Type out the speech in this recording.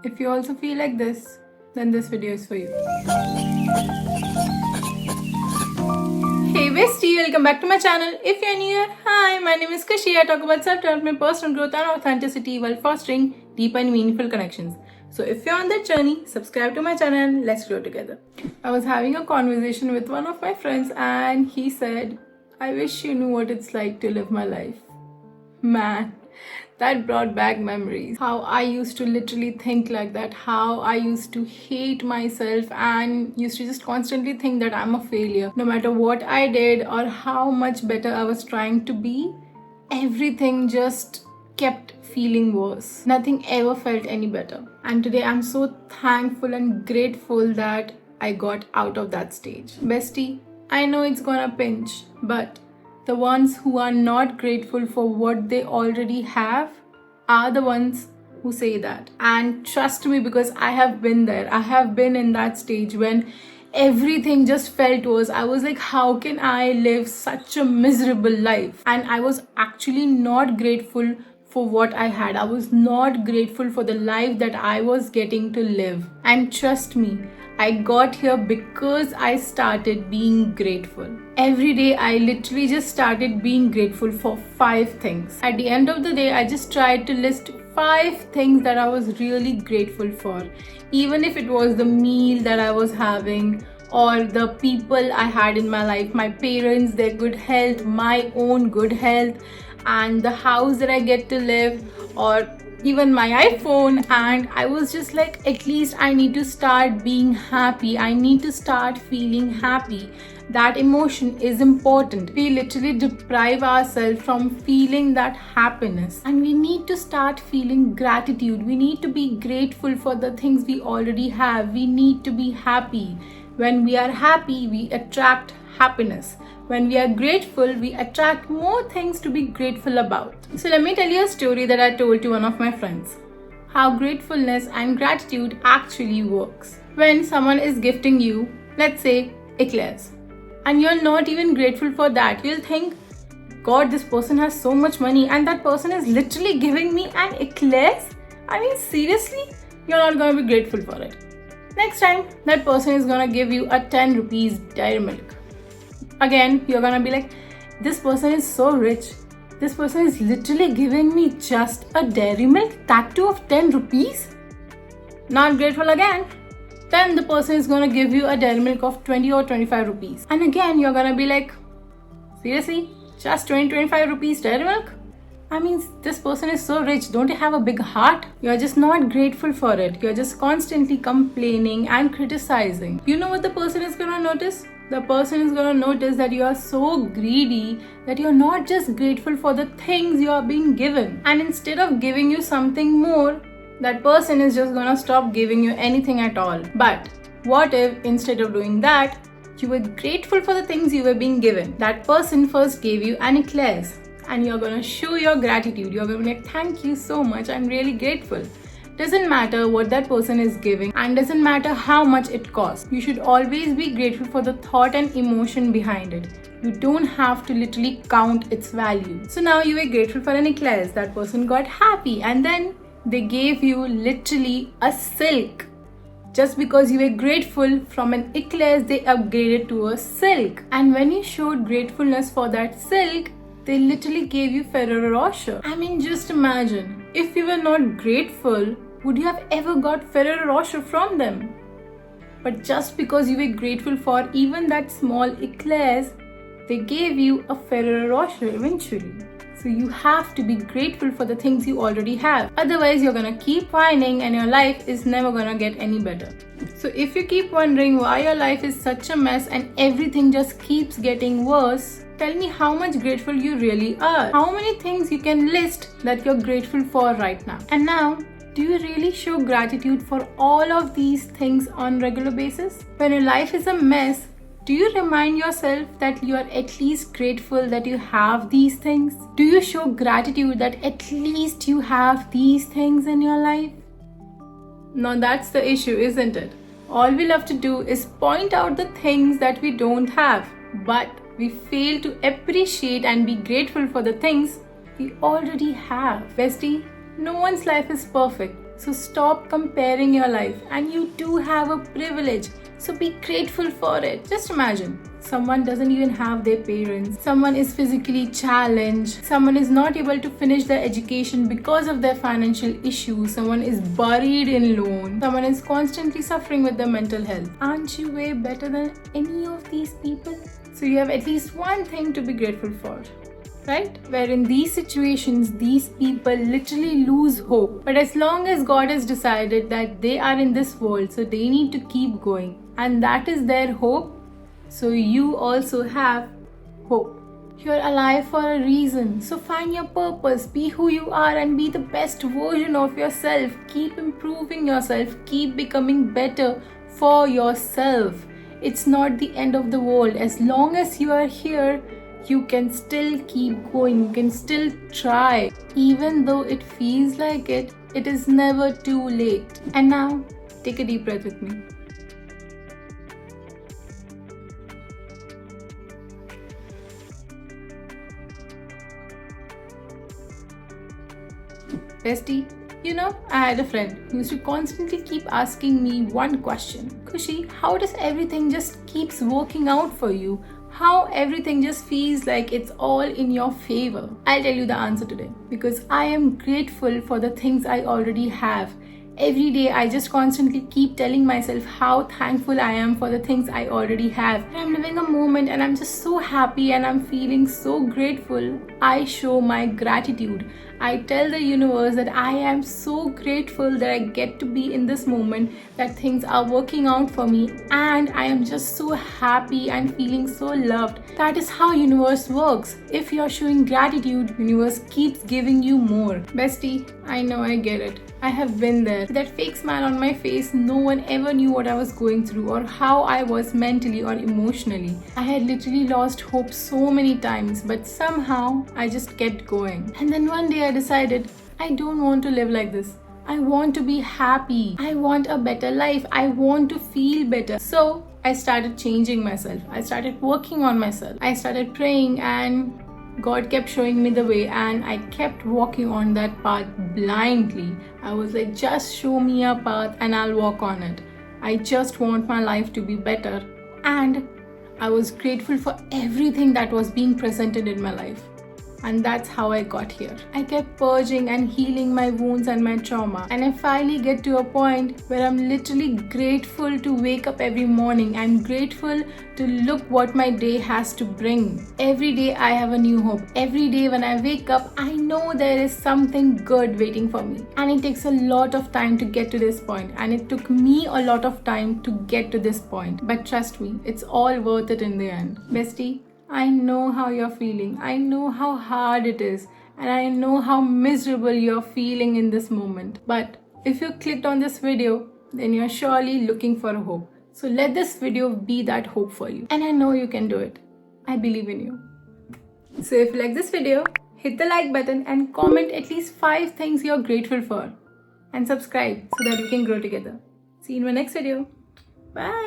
If you also feel like this, then this video is for you. Hey bestie, welcome back to my channel. If you're new here, hi, my name is Khushi. I talk about self-development, personal growth and authenticity while fostering deep and meaningful connections. So if you're on that journey, subscribe to my channel and let's grow together. I was having a conversation with one of my friends and he said, I wish you knew what it's like to live my life. Man, that brought back memories. How I used to literally think like that. How I used to hate myself and used to just constantly think that I'm a failure. No matter what I did or how much better I was trying to be, everything just kept feeling worse. Nothing ever felt any better. And today I'm so thankful and grateful that I got out of that stage. Bestie, I know it's gonna pinch, but the ones who are not grateful for what they already have are the ones who say that. And trust me, because I have been there. I have been in that stage when everything just felt worse. I was like, how can I live such a miserable life? And I was actually not grateful for what I had. I was not grateful for the life that I was getting to live. And trust me, I got here because I started being grateful. Every day I literally just started being grateful for 5 things. At the end of the day, I just tried to list 5 things that I was really grateful for. Even if it was the meal that I was having or the people I had in my life, my parents, their good health, my own good health, and the house that I get to live, or even my iPhone. And I was just like, at least I need to start being happy. I need to start feeling happy. That emotion is important. We literally deprive ourselves from feeling that happiness. And we need to start feeling gratitude. We need to be grateful for the things we already have. We need to be happy. When we are happy, we attract happiness. When we are grateful, we attract more things to be grateful about. So let me tell you a story that I told to one of my friends. How gratefulness and gratitude actually works. When someone is gifting you, let's say, eclairs, and you're not even grateful for that, you'll think, God, this person has so much money and that person is literally giving me an eclairs? I mean, seriously? You're not going to be grateful for it. Next time, that person is going to give you a 10 rupees dairy milk. Again, you're gonna be like, this person is so rich. This person is literally giving me just a dairy milk, that too of 10 rupees. Not grateful again. Then the person is gonna give you a dairy milk of 20 or 25 rupees. And again, you're gonna be like, seriously? Just 20-25 rupees dairy milk? I mean, this person is so rich. Don't you have a big heart? You're just not grateful for it. You're just constantly complaining and criticizing. You know what the person is gonna notice? The person is going to notice that you are so greedy that you're not just grateful for the things you are being given. And instead of giving you something more, that person is just going to stop giving you anything at all. But what if instead of doing that, you were grateful for the things you were being given? That person first gave you an eclairs and you're going to show your gratitude. You're going to be like, thank you so much. I'm really grateful. Doesn't matter what that person is giving and doesn't matter how much it costs. You should always be grateful for the thought and emotion behind it. You don't have to literally count its value. So now you were grateful for an eclairs. That person got happy and then they gave you literally a silk. Just because you were grateful, from an eclairs they upgraded to a silk. And when you showed gratefulness for that silk, they literally gave you Ferrero Rocher. I mean, just imagine, if you were not grateful, would you have ever got Ferrero Rocher from them? But just because you were grateful for even that small eclairs, they gave you a Ferrero Rocher eventually. So you have to be grateful for the things you already have. Otherwise, you're gonna keep whining and your life is never gonna get any better. So if you keep wondering why your life is such a mess and everything just keeps getting worse, tell me how much grateful you really are. How many things you can list that you're grateful for right now. And now, do you really show gratitude for all of these things on regular basis? When your life is a mess, do you remind yourself that you are at least grateful that you have these things? Do you show gratitude that at least you have these things in your life? Now that's the issue, isn't it? All we love to do is point out the things that we don't have, but we fail to appreciate and be grateful for the things we already have. Bestie, no one's life is perfect. So stop comparing your life, and you do have a privilege. So be grateful for it. Just imagine someone doesn't even have their parents, someone is physically challenged, someone is not able to finish their education because of their financial issues, someone is buried in loan, someone is constantly suffering with their mental health. Aren't you way better than any of these people? So you have at least one thing to be grateful for. Right? Where in these situations, these people literally lose hope. But as long as God has decided that they are in this world, so they need to keep going. And that is their hope. So you also have hope. You're alive for a reason. So find your purpose, be who you are, and be the best version of yourself. Keep improving yourself, keep becoming better for yourself. It's not the end of the world. As long as you are here, you can still keep going, you can still try. Even though it feels like it is never too late. And now, take a deep breath with me. Bestie, I had a friend who used to constantly keep asking me one question. Khushi, how does everything just keeps working out for you? How everything just feels like it's all in your favor? I'll tell you the answer today. Because I am grateful for the things I already have. Every day I just constantly keep telling myself how thankful I am for the things I already have. I'm living a moment and I'm just so happy and I'm feeling so grateful. I show my gratitude. I tell the universe that I am so grateful that I get to be in this moment, that things are working out for me, and I am just so happy and feeling so loved. That is how universe works. If you're showing gratitude, universe keeps giving you more. Bestie, I know I get it. I have been there. With that fake smile on my face, no one ever knew what I was going through or how I was mentally or emotionally. I had literally lost hope so many times, but somehow I just kept going. And then one day I decided, I don't want to live like this. I want to be happy. I want a better life. I want to feel better. So I started changing myself. I started working on myself. I started praying, and God kept showing me the way, and I kept walking on that path blindly. I was like, just show me a path and I'll walk on it. I just want my life to be better. And I was grateful for everything that was being presented in my life. And that's how I got here. I kept purging and healing my wounds and my trauma. And I finally get to a point where I'm literally grateful to wake up every morning. I'm grateful to look what my day has to bring. Every day I have a new hope. Every day when I wake up, I know there is something good waiting for me. And it takes a lot of time to get to this point. And it took me a lot of time to get to this point. But trust me, it's all worth it in the end. Bestie, I know how you're feeling. I know how hard it is. And I know how miserable you're feeling in this moment. But if you clicked on this video, then you're surely looking for a hope. So let this video be that hope for you. And I know you can do it. I believe in you. So if you like this video, hit the like button and comment at least 5 things you're grateful for. And subscribe so that we can grow together. See you in my next video. Bye.